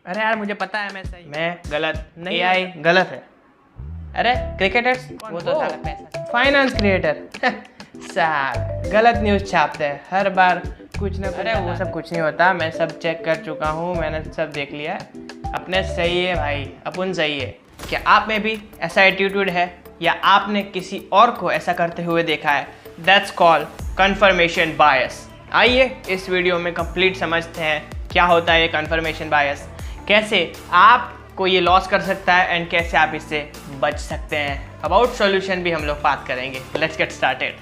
अरे यार मुझे पता है मैं सही। मैं गलत नहीं एआई गलत है। अरे क्रिकेटर्स वो तो वो। साला पैसा। फाइनेंस क्रिएटर साल गलत न्यूज़ छापते हैं हर बार कुछ ना कुछ। अरे वो सब कुछ नहीं होता, मैं सब चेक कर चुका हूँ, मैंने सब देख लिया है। अपने सही है भाई, अपन सही है। क्या आप में भी ऐसा एटीट्यूड है या आपने किसी और को ऐसा करते हुए देखा है? दैट्स कॉल्ड कन्फर्मेशन बायस। आइए इस वीडियो में कंप्लीट समझते हैं क्या होता है ये कन्फर्मेशन बायस, कैसे आपको ये लॉस कर सकता है एंड कैसे आप इससे बच सकते हैं। अबाउट सॉल्यूशन भी हम लोग बात करेंगे। Let's get started.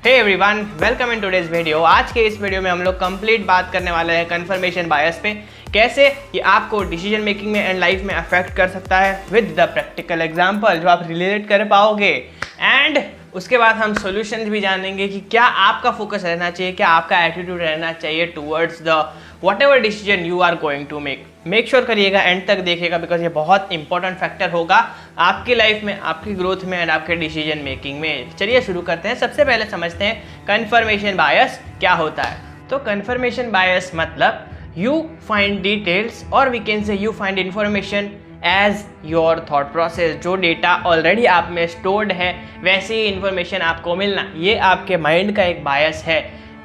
Hey everyone, welcome in today's video. आज के इस वीडियो में हम लोग कंप्लीट बात करने वाले हैं कन्फर्मेशन बायस पे, कैसे ये आपको डिसीजन मेकिंग में एंड लाइफ में अफेक्ट कर सकता है विद द प्रैक्टिकल एग्जांपल जो आप रिलेट कर पाओगे। एंड उसके बाद हम सॉल्यूशंस भी जानेंगे कि क्या आपका फोकस रहना चाहिए, क्या आपका एटीट्यूड रहना चाहिए towards the whatever decision you are going to make। Make sure करिएगा, एंड तक देखिएगा, बिकॉज ये बहुत इंपॉर्टेंट फैक्टर होगा आपकी लाइफ में, आपकी ग्रोथ में एंड आपके डिसीजन मेकिंग में। चलिए शुरू करते हैं। सबसे पहले समझते हैं कन्फर्मेशन बायस क्या होता है। तो कन्फर्मेशन बायस मतलब यू फाइंड डिटेल्स और we can say you find information as your thought process. जो डेटा ऑलरेडी आप में स्टोर्ड है वैसे ही इंफॉर्मेशन आपको मिलना, ये आपके माइंड का एक बायस है।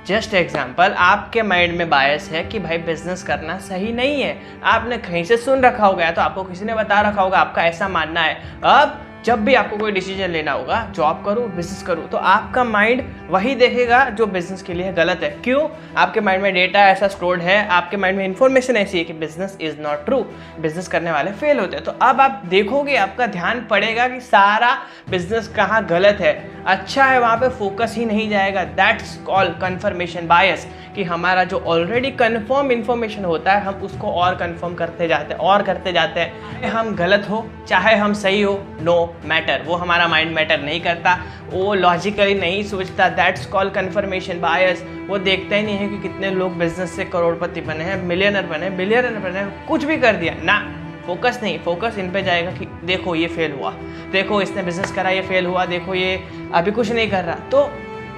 जस्ट एग्जाम्पल, आपके माइंड में बायस है कि भाई बिजनेस करना सही नहीं है। आपने कहीं से सुन रखा होगा या तो आपको किसी ने बता रखा होगा, आपका ऐसा मानना है। अब जब भी आपको कोई डिसीजन लेना होगा, जॉब करूँ बिजनेस करूँ, तो आपका माइंड वही देखेगा जो बिजनेस के लिए गलत है। क्यों? आपके माइंड में डेटा ऐसा स्टोर्ड है, आपके माइंड में इंफॉर्मेशन ऐसी है कि business is not true, business करने वाले फेल होते हैं। तो अब आप देखोगे, आपका ध्यान पड़ेगा कि सारा बिजनेस कहाँ गलत है, अच्छा है, वहाँ पे फोकस ही नहीं जाएगा। दैट्स कॉल्ड कन्फर्मेशन बायस, कि हमारा जो ऑलरेडी कन्फर्म इंफॉर्मेशन होता है हम उसको और कन्फर्म करते जाते हैं और करते जाते हैं। चाहे हम गलत हो चाहे हम सही हो, नो मैटर, वो हमारा माइंड मैटर नहीं करता, वो लॉजिकली नहीं सोचता। दैट्स कॉल्ड कन्फर्मेशन बायस। वो देखता ही नहीं है कि कितने लोग बिजनेस से करोड़पति बने हैं, मिलियनर बने, बिलियनर बने, कुछ भी कर दिया ना। फोकस नहीं, फोकस इन पे जाएगा कि देखो ये फेल हुआ, देखो इसने बिजनेस करा ये फेल हुआ, देखो ये अभी कुछ नहीं कर रहा, तो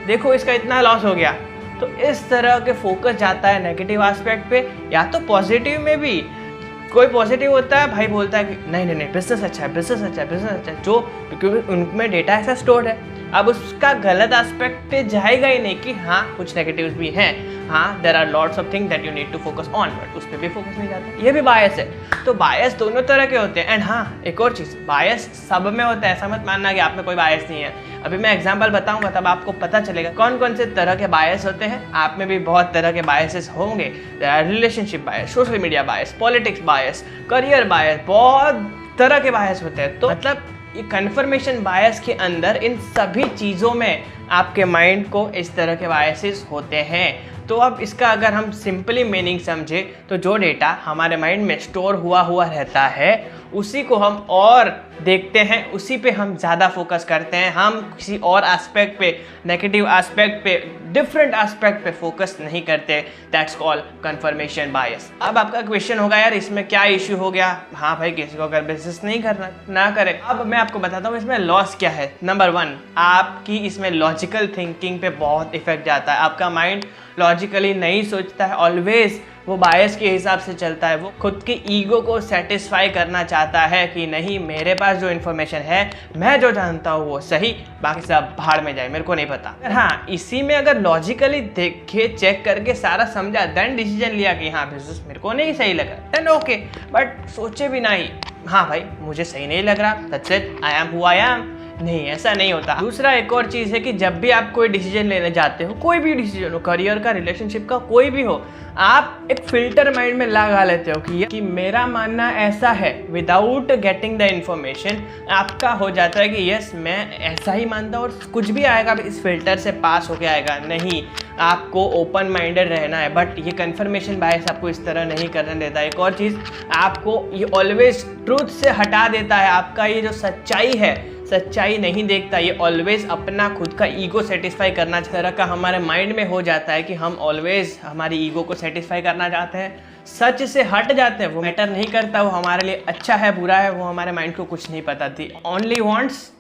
देखो इसका इतना लॉस हो गया। तो इस तरह के फोकस जाता है नेगेटिव एस्पेक्ट पे, या तो पॉजिटिव में भी। कोई पॉजिटिव होता है, भाई बोलता है कि नहीं नहीं नहीं बिजनेस अच्छा है, बिजनेस अच्छा है, बिजनेस अच्छा है, जो क्योंकि उनमें डेटा ऐसा स्टोर्ड है। अब उसका गलत एस्पेक्ट पे जाएगा ही नहीं कि हाँ कुछ नेगेटिव्स भी हैं, हाँ there are lots of thing that you need to focus on, but उस पर भी फोकस नहीं जाता। ये भी बायस है। तो बायस दोनों तरह के होते हैं। एंड हाँ, एक और चीज़, बायस सब में होता है, ऐसा मत मानना कि आप में कोई बायस नहीं है। अभी मैं एग्जाम्पल बताऊंगा तब आपको पता चलेगा कौन कौन से तरह के बायस होते हैं। आप में भी बहुत तरह के बायसेस होंगे। रिलेशनशिप बायस, सोशल मीडिया बायस, पॉलिटिक्स बायस, करियर बायस, बहुत तरह के बायस होते हैं। तो मतलब ये कन्फर्मेशन बायस के अंदर इन सभी चीज़ों में आपके माइंड को इस तरह के बायसेस होते हैं। तो अब इसका अगर हम सिंपली मीनिंग समझे तो जो डेटा हमारे माइंड में स्टोर हुआ रहता है उसी को हम और देखते हैं, उसी पे हम ज़्यादा फोकस करते हैं। हम किसी और एस्पेक्ट पे, नेगेटिव एस्पेक्ट पे, डिफरेंट एस्पेक्ट पे फोकस नहीं करते। दैट्स कॉल्ड कन्फर्मेशन बायस। अब आपका क्वेश्चन होगा यार इसमें क्या इश्यू हो गया? हाँ भाई, किसी को अगर बिजनेस नहीं करना ना करे। अब मैं आपको बताता हूँ इसमें लॉस क्या है। नंबर 1, आपकी इसमें लॉजिकल थिंकिंग पे बहुत इफेक्ट जाता है। आपका माइंड लॉजिकली नहीं सोचता है, ऑलवेज वो बायस के हिसाब से चलता है। वो खुद की ईगो को सेटिस्फाई करना चाहता है कि नहीं, मेरे पास जो इन्फॉर्मेशन है, मैं जो जानता हूँ वो सही, बाकी सब भाड़ में जाए, मेरे को नहीं पता। हाँ, इसी में अगर लॉजिकली देखे, चेक करके सारा समझा, देन डिसीजन लिया कि हाँ बिजनेस मेरे को नहीं सही लगा, देन ओके। बट सोचे भी नहीं, हाँ भाई मुझे सही नहीं लग रहा, that's it, I am who I am. नहीं, ऐसा नहीं होता। दूसरा एक और चीज़ है कि जब भी आप कोई डिसीजन लेने जाते हो, कोई भी डिसीजन हो, करियर का, रिलेशनशिप का, कोई भी हो, आप एक फिल्टर माइंड में लगा लेते हो कि मेरा मानना ऐसा है। विदाउट गेटिंग द इंफॉर्मेशन आपका हो जाता है कि यस मैं ऐसा ही मानता हूँ, और कुछ भी आएगा इस फिल्टर से पास होके आएगा। नहीं, आपको ओपन माइंडेड रहना है। बट ये कन्फर्मेशन बायस आपको इस तरह नहीं करने देता। एक और चीज़, आपको ये ऑलवेज ट्रूथ से हटा देता है। आपका ये जो सच्चाई है, सच्चाई नहीं देखता, ये ऑलवेज अपना खुद का ईगो सेटिस्फाई करना तरह का हमारे माइंड में हो जाता है कि हम ऑलवेज हमारी ईगो को सेटिस्फाई करना चाहते हैं, सच से हट जाते हैं। वो मैटर नहीं करता, वो हमारे लिए अच्छा है बुरा है, वो हमारे माइंड को कुछ नहीं पता थी। Only wants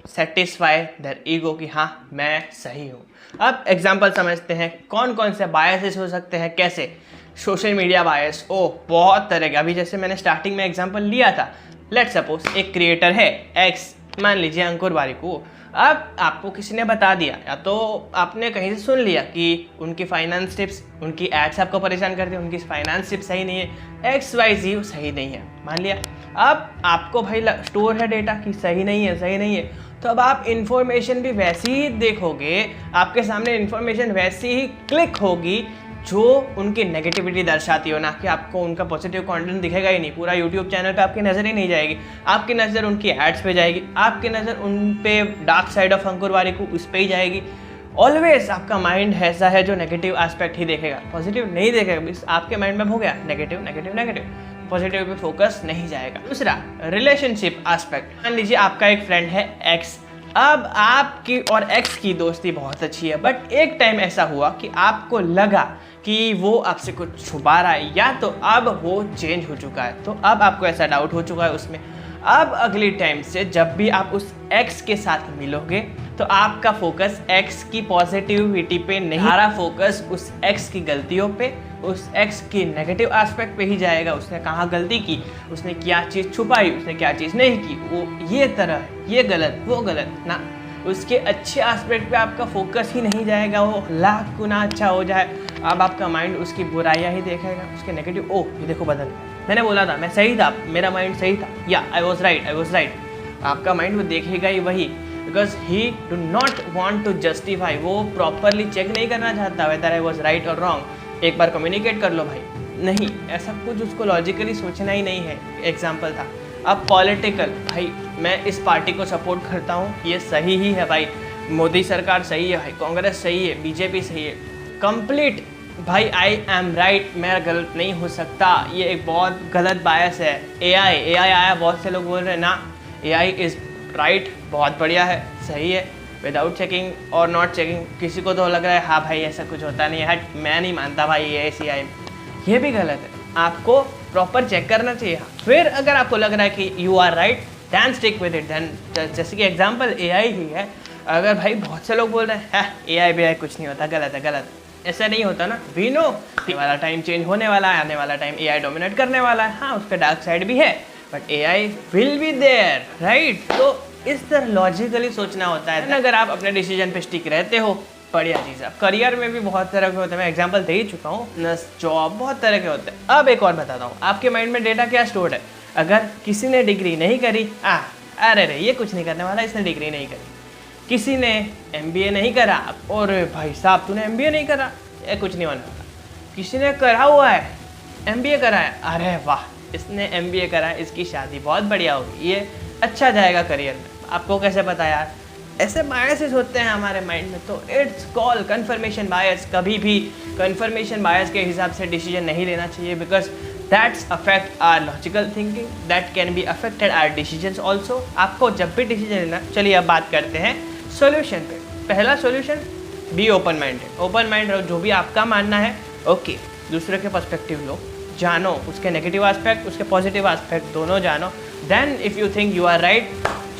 satisfy their ego कि हाँ मैं सही हूँ। अब एग्जाम्पल समझते हैं कौन कौन से बायसेस हो सकते हैं, कैसे। सोशल मीडिया बायस, बहुत तरह के। अभी जैसे मैंने स्टार्टिंग में एग्जांपल लिया था, लेट सपोज एक क्रिएटर है एक्स, मान लीजिए अंकुर बारिकू। अब आपको किसी ने बता दिया, या तो आपने कहीं से सुन लिया कि उनकी फाइनेंस टिप्स, उनकी एड्स आपको परेशान करती है, उनकी फाइनेंस टिप्स सही नहीं है, XYZ सही नहीं है, मान लिया। अब आपको भाई स्टोर है डेटा कि सही नहीं है, सही नहीं है, तो अब आप इन्फॉर्मेशन भी वैसी ही देखोगे, आपके सामने इन्फॉर्मेशन वैसी ही क्लिक होगी जो उनकी नेगेटिविटी दर्शाती हो, ना कि आपको उनका पॉजिटिव कंटेंट दिखेगा ही नहीं। पूरा यूट्यूब चैनल पे आपकी नज़र ही नहीं जाएगी, आपकी नज़र उनकी एड्स पे जाएगी, आपकी नज़र उन पे डार्क साइड ऑफ अंकुर बारिकू उस पर ही जाएगी। ऑलवेज आपका माइंड ऐसा है जो नेगेटिव एस्पेक्ट ही देखेगा, पॉजिटिव नहीं देखेगा। आपके माइंड में हो गया negative negative negative, positive pay focus नहीं जाएगा। दूसरा, रिलेशनशिप एस्पेक्ट। मान लीजिए आपका एक फ्रेंड है एक्स, अब आपकी और एक्स की दोस्ती बहुत अच्छी है, बट एक टाइम ऐसा हुआ कि आपको लगा कि वो आपसे कुछ छुपा रहा है, या तो अब वो चेंज हो चुका है, तो अब आपको ऐसा डाउट हो चुका है उसमें। अब अगली टाइम से जब भी आप उस एक्स के साथ मिलोगे तो आपका फोकस एक्स की पॉजिटिविटी पे नहीं, हमारा फोकस उस एक्स की गलतियों पे, उस एक्स की नेगेटिव एस्पेक्ट पे ही जाएगा। उसने कहाँ गलती की, उसने क्या चीज़ छुपाई, उसने क्या चीज़ नहीं की, वो ये तरह, ये गलत, वो गलत ना, उसके अच्छे एस्पेक्ट पे आपका फोकस ही नहीं जाएगा। वो लाख गुना अच्छा हो जाए, अब आपका माइंड उसकी बुराइयाँ ही देखेगा, उसके नेगेटिव। ओह ये देखो बदल, मैंने बोला था मैं सही था, मेरा माइंड सही था, या आई वॉज राइट। आपका माइंड वो देखेगा ही वही, because he do not want to justify. वो प्रॉपरली चेक नहीं करना चाहता वेदर आई वॉज राइट और रॉन्ग। एक बार कम्युनिकेट कर लो भाई, नहीं ऐसा कुछ उसको लॉजिकली सोचना ही नहीं है। एग्जाम्पल था। अब पॉलिटिकल, भाई मैं इस पार्टी को सपोर्ट करता हूँ, ये सही ही है भाई, मोदी सरकार सही है भाई, कांग्रेस सही है, बीजेपी सही है, कंप्लीट भाई आई एम राइट, मैं गलत नहीं हो सकता। ये एक बहुत गलत बायस है। AI आया, बहुत से लोग बोल रहे हैं ना AI इज़ राइट, बहुत बढ़िया है, सही है, विदाउट चेकिंग और नॉट चेकिंग। किसी को तो लग रहा है हाँ भाई ऐसा कुछ होता नहीं है, हट मैं नहीं मानता भाई ये AI, ये भी गलत है। आपको प्रॉपर चेक करना चाहिए। फिर अगर आपको लग रहा है कि you are right, then stick with it. Then जैसे कि एग्जाम्पल AI ही है, अगर भाई बहुत से लोग बोल रहे हैं AI भी कुछ नहीं होता, गलत है, गलत है, ऐसा नहीं होता ना। वी नो आने वाला टाइम चेंज होने वाला है, आने वाला टाइम AI डोमिनेट करने वाला है। हाँ उसका डार्क साइड भी है, but AI will be there, right. तो इस तरह लॉजिकली सोचना होता है। अगर आप अपने डिसीजन पे स्टिक रहते हो, बढ़िया चीज़ है। करियर में भी बहुत तरह के होते हैं, मैं एग्जांपल दे ही चुका हूँ, नर्स, जॉब, बहुत तरह के होते हैं। अब एक और बताता हूँ, आपके माइंड में डेटा क्या स्टोर्ड है। अगर किसी ने डिग्री नहीं करी, अरे ये कुछ नहीं करने वाला, इसने डिग्री नहीं करी। किसी ने MBA नहीं करा, और भाई साहब तूने MBA नहीं करा, ये कुछ नहीं होने वाला। किसी ने करा हुआ है, MBA करा है, अरे वाह इसने MBA करा है, इसकी शादी बहुत बढ़िया होगी, ये अच्छा जाएगा करियर में। आपको कैसे पता यार? ऐसे बायसेस होते हैं हमारे माइंड में, तो इट्स कॉल कन्फर्मेशन बायस। कभी भी कन्फर्मेशन बायस के हिसाब से डिसीजन नहीं लेना चाहिए, because that's affect our logical thinking, that can be affected our decisions also. आपको जब भी डिसीजन लेना, चलिए अब बात करते हैं सॉल्यूशन पे। पहला solution, be open minded. Open mind रहो, जो भी आपका मानना है ओके, दूसरे के पर्सपेक्टिव लो, जानो उसके नेगेटिव एस्पेक्ट, उसके पॉजिटिव एस्पेक्ट, दोनों जानो। Then if you think you are right,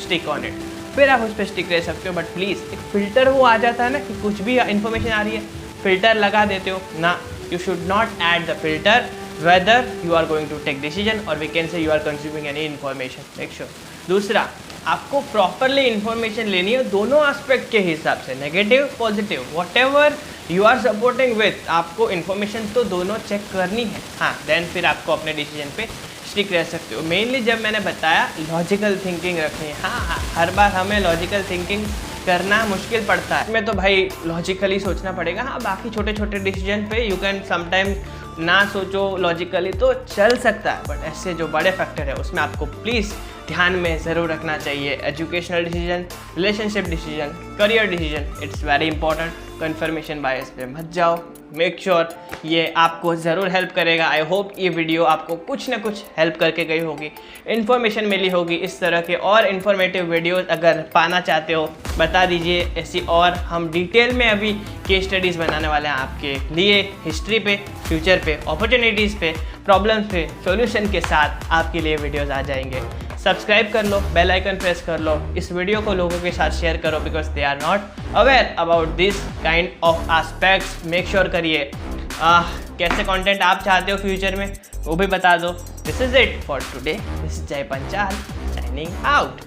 stick on it, फिर आप उस पर स्टिक रह सकते हो। बट प्लीज़ एक फिल्टर वो आ जाता है ना कि कुछ भी इन्फॉर्मेशन आ रही है फिल्टर लगा देते हो ना, you should not add the filter whether you are going to take decision और we can say you are consuming any information, make sure. दूसरा, आपको प्रॉपरली इन्फॉर्मेशन लेनी है दोनों एस्पेक्ट के हिसाब से, negative positive, whatever you are supporting with, आपको इन्फॉर्मेशन तो दोनों चेक करनी है। हाँ, देन फिर आपको अपने डिसीजन पे स्टिक रह सकते हो। मेनली जब मैंने बताया लॉजिकल थिंकिंग रखनी है, हाँ हर बार हमें लॉजिकल थिंकिंग करना मुश्किल पड़ता है, इसमें तो भाई लॉजिकली सोचना पड़ेगा। हाँ, बाकी छोटे छोटे डिसीजन पे यू कैन समटाइम्स ना सोचो लॉजिकली तो चल सकता है, बट ऐसे जो बड़े फैक्टर है उसमें आपको प्लीज़ ध्यान में ज़रूर रखना चाहिए। Educational decision, relationship decision, career decision, it's very important. Confirmation bias पे मत जाओ, मेक श्योर ये आपको ज़रूर हेल्प करेगा। आई होप ये वीडियो आपको कुछ ना कुछ हेल्प करके गई होगी, इन्फॉर्मेशन मिली होगी। इस तरह के और इन्फॉर्मेटिव वीडियोस अगर पाना चाहते हो बता दीजिए ऐसी, और हम डिटेल में अभी केस स्टडीज़ बनाने वाले हैं आपके लिए, हिस्ट्री पे, फ्यूचर पे, अपॉर्चुनिटीज़ पे, प्रॉब्लम्स पे सॉल्यूशन के साथ आपके लिए वीडियोज़ आ जाएंगे। सब्सक्राइब कर लो, बेल आइकन प्रेस कर लो, इस वीडियो को लोगों के साथ शेयर करो, because they are not aware about this kind of aspects. Make sure करिए कैसे कंटेंट आप चाहते हो फ्यूचर में वो भी बता दो। This is it for today, this is जय पंचाल साइनिंग आउट।